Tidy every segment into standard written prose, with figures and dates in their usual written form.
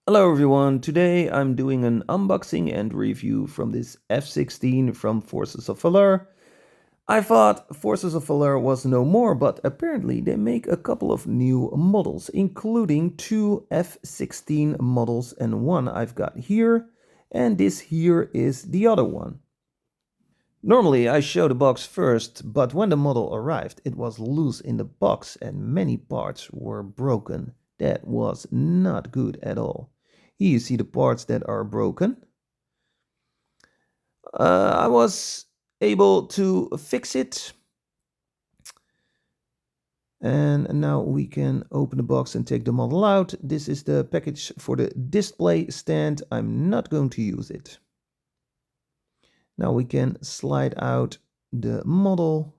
Hello everyone, today I'm doing an unboxing and review from this F16 from Forces of Valor. I thought Forces of Valor was no more, but apparently they make a couple of new models, including two F16 models and one I've got here, and this here is the other one. Normally I show the box first, but when the model arrived it was loose in the box and many parts were broken. That was not good at all. Here you see the parts that are broken. I was able to fix it. And now we can open the box and take the model out. This is the package for the display stand. I'm not going to use it. Now we can slide out the model.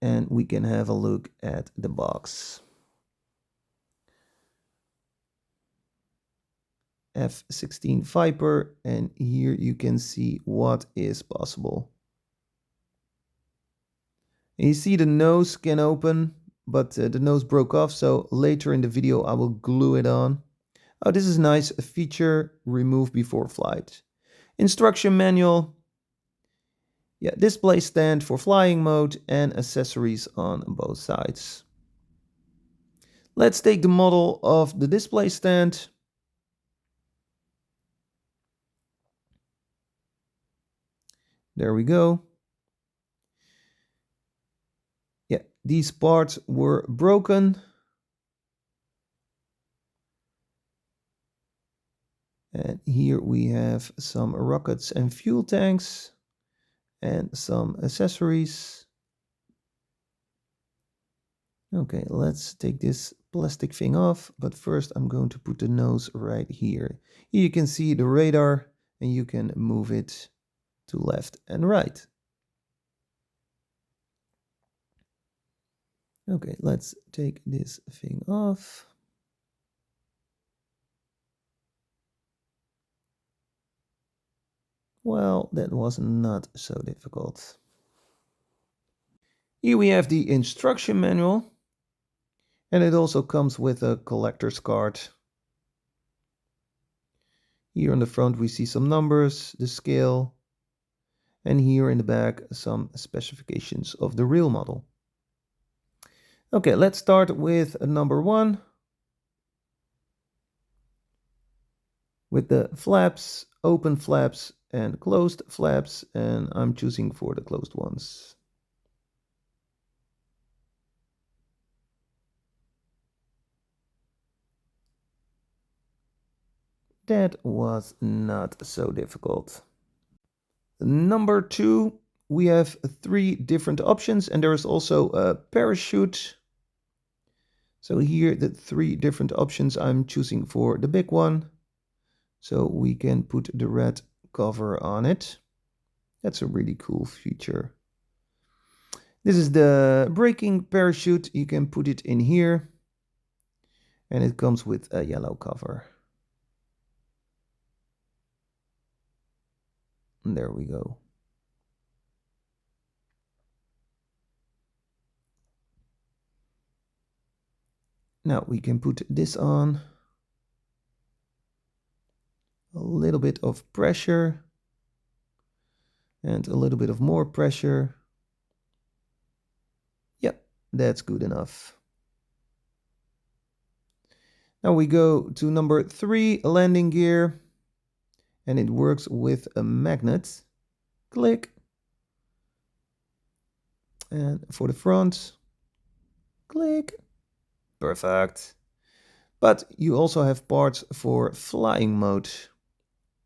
And we can have a look at the box. F16 Viper, and here you can see what is possible. And you see the nose can open, but the nose broke off, so later in the video I will glue it on. Oh, this is nice, a feature, remove before flight. Instruction manual. Yeah, display stand for flying mode and accessories on both sides. Let's take the model of the display stand. There we go. Yeah, these parts were broken. And here we have some rockets and fuel tanks and some accessories. Okay, let's take this plastic thing off, but first I'm going to put the nose right here. Here you can see the radar and you can move it to left and right. Okay, let's take this thing off. Well, that was not so difficult. Here we have the instruction manual, and it also comes with a collector's card. Here on the front we see some numbers, the scale, and here in the back some specifications of the real model. Okay, let's start with number 1. With the flaps, open flaps and closed flaps, and I'm choosing for the closed ones. That was not so difficult. Number 2, we have 3 different options, and there is also a parachute. So here the 3 different options, I'm choosing for the big one. So we can put the red cover on it. That's a really cool feature. This is the braking parachute. You can put it in here. And it comes with a yellow cover. And there we go. Now we can put this on. A little bit of pressure. And a little bit of more pressure. Yep, that's good enough. Now we go to number 3, landing gear. And it works with a magnet. Click. And for the front, click. Perfect. But you also have parts for flying mode.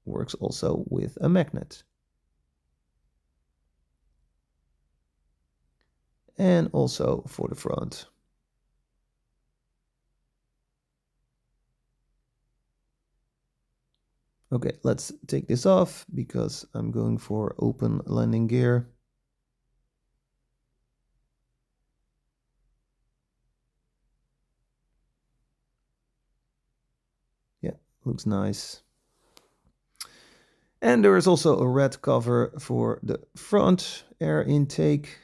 Works also with a magnet. And also for the front. Okay, let's take this off because I'm going for open landing gear. Yeah, looks nice. And there is also a red cover for the front air intake.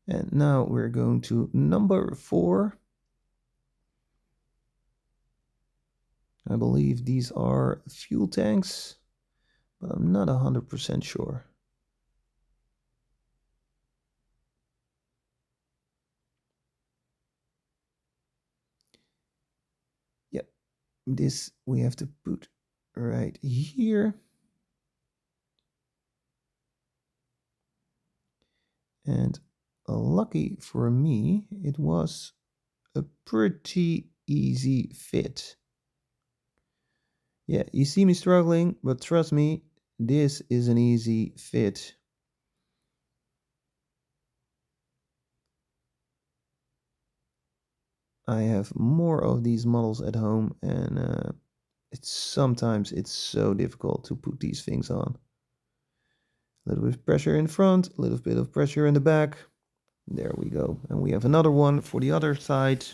And now we're going to number 4. I believe these are fuel tanks, but I'm not 100% sure. Yep, this we have to put right here. And lucky for me, it was a pretty easy fit. Yeah, you see me struggling, but trust me, this is an easy fit. I have more of these models at home, and sometimes it's so difficult to put these things on. A little bit of pressure in front, a little bit of pressure in the back. There we go. And we have another one for the other side.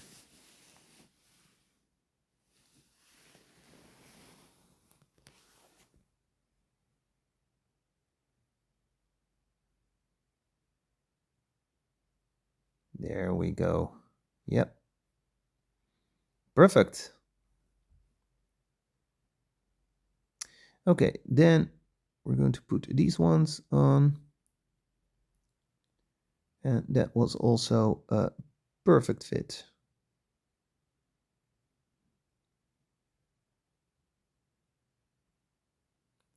There we go. Yep. Perfect. Okay, then we're going to put these ones on. And that was also a perfect fit.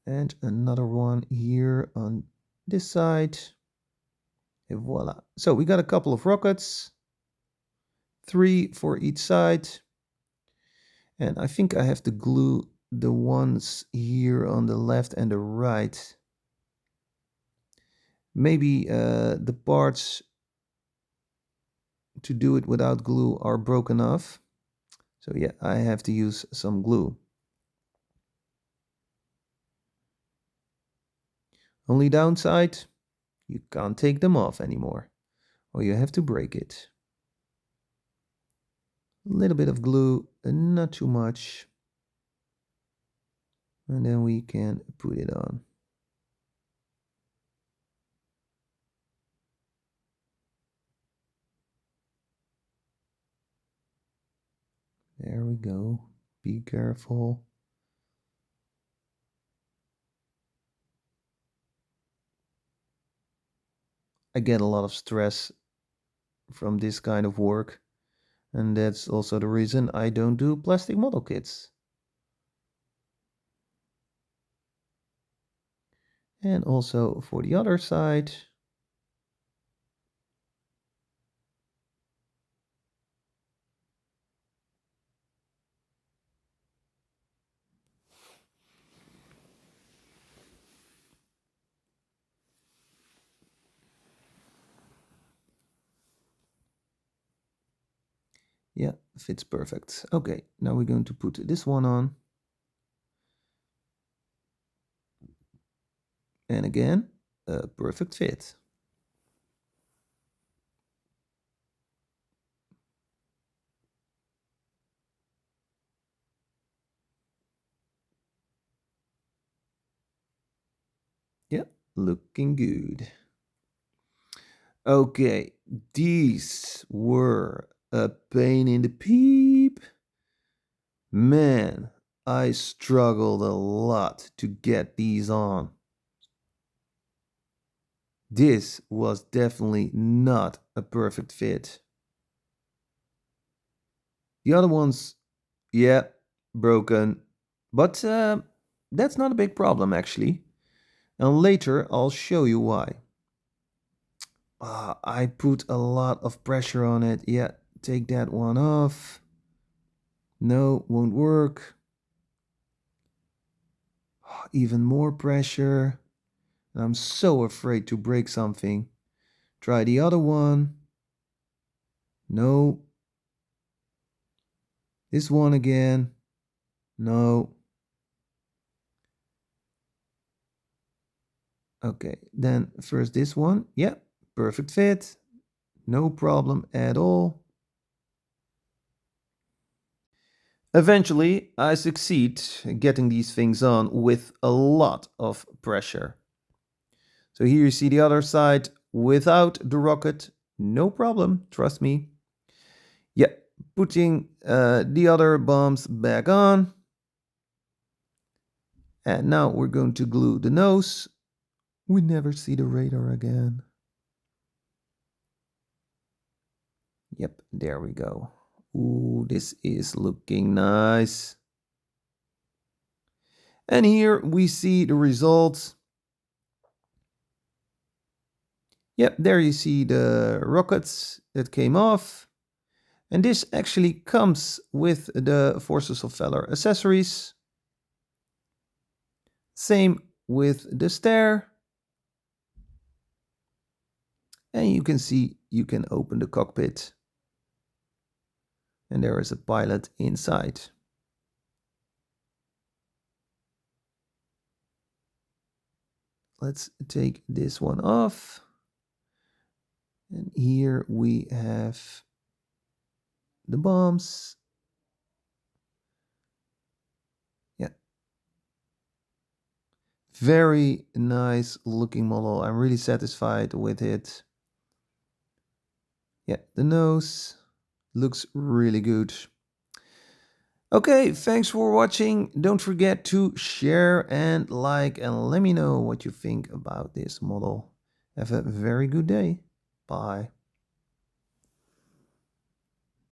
And another one here on this side. And voila. So we got a couple of rockets. 3 for each side. And I think I have to glue the ones here on the left and the right. Maybe the parts to do it without glue are broken off. So yeah, I have to use some glue. Only downside, you can't take them off anymore, or you have to break it. A little bit of glue, not too much. And then we can put it on. There we go. Be careful. I get a lot of stress from this kind of work, and that's also the reason I don't do plastic model kits. And also for the other side. Yeah, fits perfect. Okay, now we're going to put this one on. And again, a perfect fit. Yep, looking good. Okay, these were a pain in the peep. Man, I struggled a lot to get these on. This was definitely not a perfect fit. The other ones, yeah, broken. But that's not a big problem actually. And later I'll show you why. I put a lot of pressure on it. Yeah, take that one off. No, won't work. Even more pressure. I'm so afraid to break something. Try the other one. No. This one again. No. Okay, then first this one. Yeah, perfect fit. No problem at all. Eventually, I succeed getting these things on with a lot of pressure. So here you see the other side without the rocket, No problem, trust me. Yeah, putting the other bombs back on. And now we're going to glue the nose. We never see the radar again. Yep, there we go. Ooh, this is looking nice. And here we see the results. Yep, there you see the rockets that came off. And this actually comes with the Forces of Valor accessories. Same with the stair. And you can see you can open the cockpit. And there is a pilot inside. Let's take this one off. And here we have the bombs. Yeah. Very nice looking model. I'm really satisfied with it. Yeah, the nose looks really good. Okay, thanks for watching. Don't forget to share and like and let me know what you think about this model. Have a very good day. Bye.